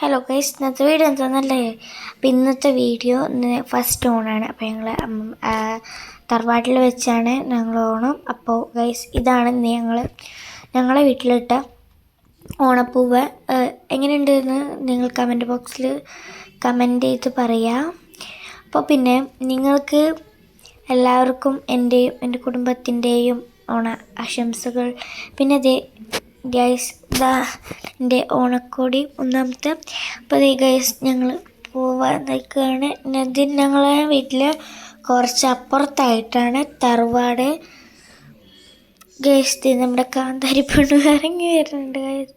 Hello guys, ഇന്നത്തെ video എന്താണെന്നല്ലേ? അപ്പോൾ ഇന്നത്തെ വീഡിയോ ഫസ്റ്റ് ഓണാണ്. അപ്പോൾ ഞങ്ങൾ തറവാട്ടിൽ വെച്ചാണ് ഞങ്ങൾ ഓണം. അപ്പോൾ ഗൈസ്, ഇതാണ് ഞങ്ങളെ വീട്ടിലിട്ട ഓണപ്പൂവ്. എങ്ങനെയുണ്ടെന്ന് നിങ്ങൾ കമൻറ്റ് ബോക്സിൽ കമൻറ്റ് ചെയ്ത് പറയാം. അപ്പോൾ പിന്നെ നിങ്ങൾക്ക് എല്ലാവർക്കും എൻ്റെ കുടുംബത്തിൻ്റെയും ഓണ ആശംസകൾ. പിന്നെ ഗൈസ്, എൻ്റെ ഓണക്കോടി ഒന്നാമത്തെ. അപ്പോൾ ഗൈസ്, ഞങ്ങൾ പോവാൻ നിൽക്കുകയാണ്. ഞങ്ങളെ വീട്ടിൽ കുറച്ച് അപ്പുറത്തായിട്ടാണ് തറവാട്. ഗൈസ്, നമ്മുടെ കാന്താരി പെണ്ണ് ഇറങ്ങി വരുന്നുണ്ട്. ഗൈസ്,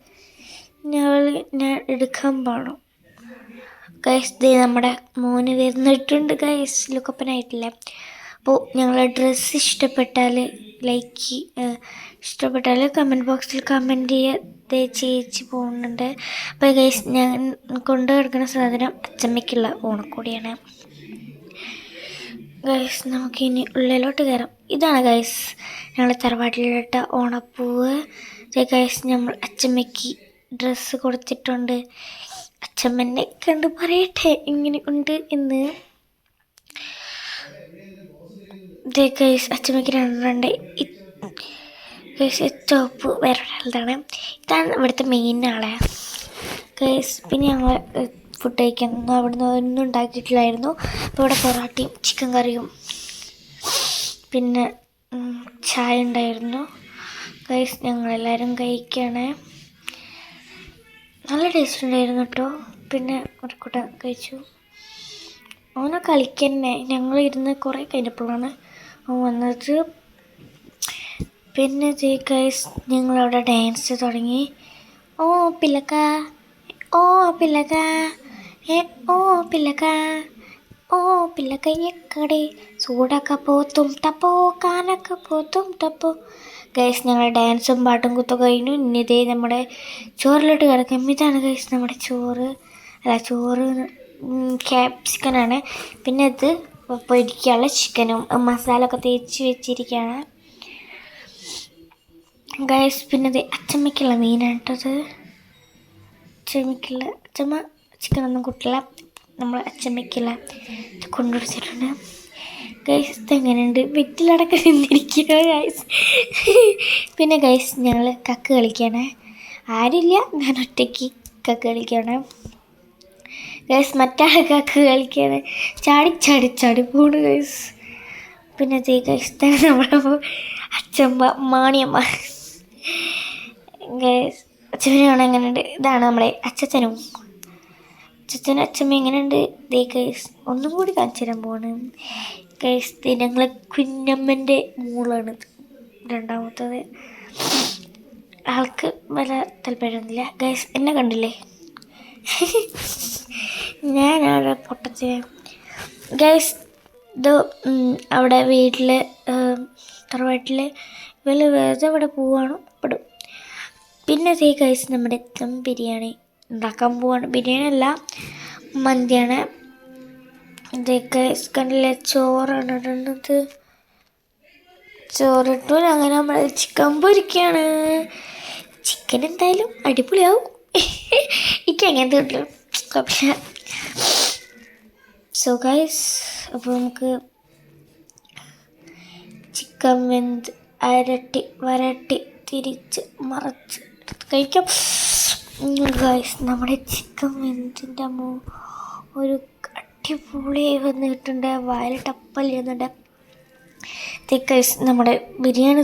ഞാൻ എടുക്കാൻ പോകണം. ഗൈസ്, നമ്മുടെ മോന് വരുന്നിട്ടുണ്ട്. ഗൈസ്, ലുക്കപ്പനായിട്ടില്ല. അപ്പോൾ ഞങ്ങളെ ഡ്രസ്സ് ഇഷ്ടപ്പെട്ടാൽ കമൻറ്റ് ബോക്സിൽ കമൻറ്റ് ചെയ്യാതെ ചേച്ചി പോകുന്നുണ്ട്. അപ്പോൾ ഗൈസ്, ഞാൻ കൊണ്ടു കിടക്കുന്ന സാധനം അച്ചമ്മയ്ക്കുള്ള ഓണക്കോടിയാണ്. ഗൈസ്, നമുക്കിനി ഉള്ളിലോട്ട് കയറാം. ഇതാണ് ഗൈസ് ഞങ്ങൾ തറവാട്ടിലിട്ട ഓണപ്പൂവ്. ഗൈസ്, നമ്മൾ അച്ചമ്മയ്ക്ക് ഡ്രസ്സ് കൊടുത്തിട്ടുണ്ട്. അച്ചമ്മനെ കണ്ട് പറയട്ടെ ഇങ്ങനെ ഉണ്ട് എന്ന്. ഗൈസ്, അച്ചമ്മയ്ക്ക് രണ്ട് ഗൈസ്, ടോപ്പ് വേറെ ഒരാളതാണ്. ഇതാണ് ഇവിടുത്തെ മെയിൻ ആളെ. ഗൈസ്, പിന്നെ ഞങ്ങൾ ഫുഡ് കഴിക്കാൻ അവിടുന്ന് ഒന്നും ഉണ്ടാക്കിയിട്ടില്ലായിരുന്നു. അപ്പോൾ ഇവിടെ പൊറാട്ടയും ചിക്കൻ കറിയും പിന്നെ ചായ ഉണ്ടായിരുന്നു. ഗൈസ്, ഞങ്ങളെല്ലാവരും കഴിക്കുകയാണ്. നല്ല ടേസ്റ്റ് ഉണ്ടായിരുന്നു കേട്ടോ. പിന്നെ ഒരു കൂട്ടം കഴിച്ചു. അവനെ കളിക്കന്നെ ഞങ്ങളിരുന്ന് കുറേ കഴിഞ്ഞപ്പോഴാണ് അവൻ വന്നത്. പിന്നെ ഗൈസ്, ഞങ്ങളവിടെ ഡാൻസ് തുടങ്ങി. ഓ പിള്ളക്ക, ഓ പിള്ളക്ക, ഓ പിള്ളക്ക, ഓ പിള്ളക്കയ്യക്കടെ ചൂടൊക്കെ തപ്പോ കാനൊക്കെ തപ്പോ. ഗൈസ്, ഞങ്ങൾ ഡാൻസും പാട്ടും കുത്തൊക്കെ കഴിഞ്ഞു. ഇനി ഇതേ നമ്മുടെ ചോറിലോട്ട് കിടക്കും. ഇതാണ് ഗൈസ് നമ്മുടെ ചോറ് ക്യാപ്സിക്കനാണ്. പിന്നെ ഇത് പൊരിക്കാനുള്ള ചിക്കനും മസാല ഒക്കെ തേച്ച് വെച്ചിരിക്കുകയാണ് ഗൈസ്. പിന്നെ ഇത് അച്ചമ്മയ്ക്കുള്ള മീനാണ് കേട്ടത്. അച്ചമ്മ ചിക്കനൊന്നും കൂട്ടില്ല. നമ്മൾ അച്ചമ്മയ്ക്കുള്ള കൊണ്ടുപിടിച്ചിട്ടുണ്ട് ഗൈസ്. ഇതെങ്ങനെയുണ്ട്? വെറ്റിലടക്കം നിന്നിരിക്കുക ഗൈസ്. പിന്നെ ഗൈസ്, ഞങ്ങൾ കക്ക് കളിക്കുകയാണ്. ആരില്ല, ഞാൻ ഒറ്റയ്ക്ക് കക്ക് കളിക്കുകയാണ് ഗൈസ്. മറ്റാളെ കക്ക് കളിക്കുകയാണ്. ചാടി പോണു ഗൈസ്. പിന്നെ ഗൈസ്, നമ്മുടെ അച്ചമ്മ മാണിയമ്മ ഗൈസ്. അച്ഛനും എങ്ങനെയുണ്ട്? ഇതാണ് നമ്മുടെ അച്ഛനും അച്ഛമ്മ എങ്ങനെയുണ്ട്? ഗൈസ്, ഒന്നും കൂടി കാണിച്ചു തരാൻ പോവാണ് ഗൈസ്. ഞങ്ങളെ കുഞ്ഞമ്മൻ്റെ മോളാണിത്, രണ്ടാമത്തത്. ആൾക്ക് വല്ല താല്പര്യമൊന്നുമില്ല ഗൈസ്. എന്നെ കണ്ടില്ലേ? ഞാനവിടെ പൊട്ടത്തിന് ഗൈസ്. ഇത് അവിടെ വീട്ടിൽ തറവാട്ടിൽ വെറുതെ ഇവിടെ പോവുകയാണ് പെടും. പിന്നെ ഗൈസ്, നമ്മുടെ ദം ബിരിയാണി ഉണ്ടാക്കാൻ പോവാണ്. ബിരിയാണി അല്ല, മന്തിയാണ്. ഗൈസ്, കണ്ടില്ലേ? ചോറാണ് ഇടുന്നത്. ചോറിട്ടു അങ്ങനെ നമ്മൾ ചിക്കൻ പൊരിക്കുകയാണ്. ചിക്കൻ എന്തായാലും അടിപൊളിയാവും. എനിക്ക് അങ്ങനത്തെ കിട്ടും. സോ ഗൈസ്, അപ്പോൾ നമുക്ക് ചിക്കൻ വെന്ത് വരട്ടി തിരിച്ച് മറച്ച് കഴിക്കാം ഗൈസ്. നമ്മുടെ ചിക്കൻ വെന്തിൻ്റെ ഒരു അടിപൊളിയായി വന്നിട്ടുണ്ട്. വായിൽ ടപ്പൽ ചെയ്യുന്നുണ്ട് ഗൈസ്. നമ്മുടെ ബിരിയാണി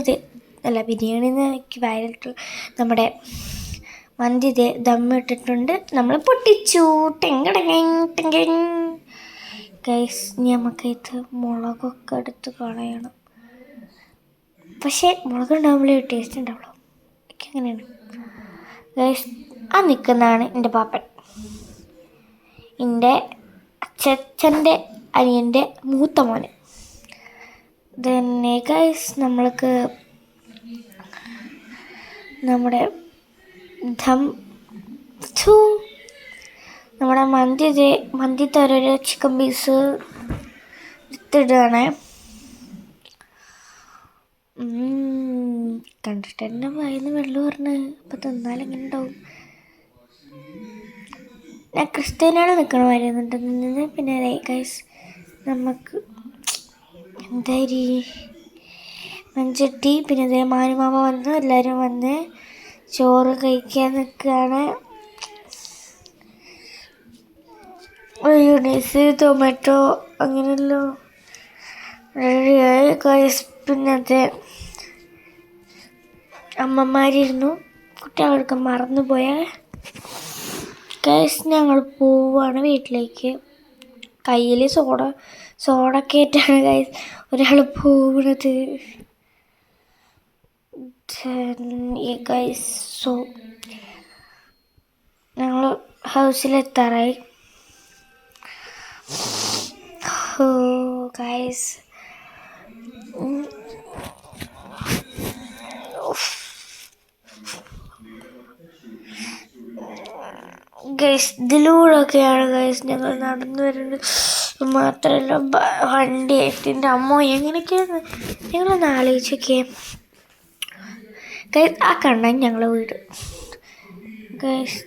എനിക്ക് വായിലിട്ട് നമ്മുടെ മന്തി ദമ്മിട്ടിട്ടുണ്ട്. നമ്മൾ പൊട്ടിച്ചു. ഗൈസ്, നമുക്ക് ഇത് മുളകൊക്കെ എടുത്ത് കളയണം. പക്ഷേ മുളകുണ്ടാകുമ്പോഴേ ടേസ്റ്റ് ഉണ്ടാവുള്ളൂ. എനിക്ക് അങ്ങനെയാണ് ഗൈസ്. ആ നിൽക്കുന്നതാണ് എൻ്റെ പാപ്പൻ, എൻ്റെ അച്ഛൻ്റെ അനിയൻ്റെ മൂത്ത മോന്. തന്നെ ഗൈസ്, നമ്മൾക്ക് നമ്മുടെ നമ്മുടെ മന്തി തരൊരു ചിക്കൻ പീസ് എടുത്തിടുകയാണ്. കണ്ടിട്ട് തന്നെ വായിന്ന് വെള്ളം പറഞ്ഞ്. അപ്പം തിന്നാലെങ്ങനെ ഉണ്ടാവും? ഞാൻ ക്രിസ്ത്യാനിയാണ് നിൽക്കണ വരുന്നുണ്ടെന്ന്. പിന്നെ ഗൈസ് നമുക്ക് എന്തായാലും മൺചട്ടി പിന്നെ അതേ മാനുമാമ വന്നു, എല്ലാവരും വന്ന് ചോറ് കഴിക്കാൻ നിൽക്കുകയാണ്. മയോണൈസ് ടൊമാറ്റോ അങ്ങനെയല്ലോ റെഡിയായി ഗൈസ്. പിന്നത്തെ അമ്മമാരിരുന്നു, കുട്ടികളൊക്കെ മറന്നുപോയ ഗൈസ്. ഞങ്ങൾ പോവാണ് വീട്ടിലേക്ക്. കയ്യിൽ സോഡക്കേറ്റാണ് ഗൈസ് ഒരാൾ പോവുന്നത് ഗൈസ്. സോ ഞങ്ങൾ ഹൗസിലെത്താറായി ഗൈസ്. ഗൈസ് ഇതിലൂടെയൊക്കെയാണ് ഗൈസ് ഞങ്ങൾ നടന്നു വരുന്നത്. മാത്രമല്ല വണ്ടിയായിട്ട് എൻ്റെ അമ്മ എങ്ങനെയൊക്കെയാണ് ഞങ്ങളൊന്ന് ആലോചിച്ചൊക്കെ ഗൈസ്. ആ കണ്ണൻ ഞങ്ങളെ വീട് ഗൈസ്.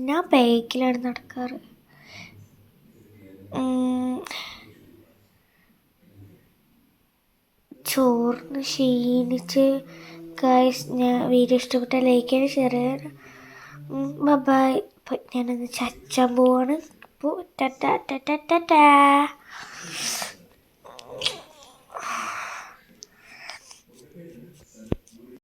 ഞാൻ ബൈക്കിലാണ് നടക്കാറ്. ചോറിന് ക്ഷീണിച്ച് ഗൈസ്. ഞാൻ വീഡിയോ ഇഷ്ടപ്പെട്ട ലൈക്ക് ചെയ്യാൻ ഷെയർ ചെയ്യാൻ. ബൈ. ഞാനൊന്ന് ചച്ചാൻ പോവാണ്. അപ്പോൾ ടാറ്റാ.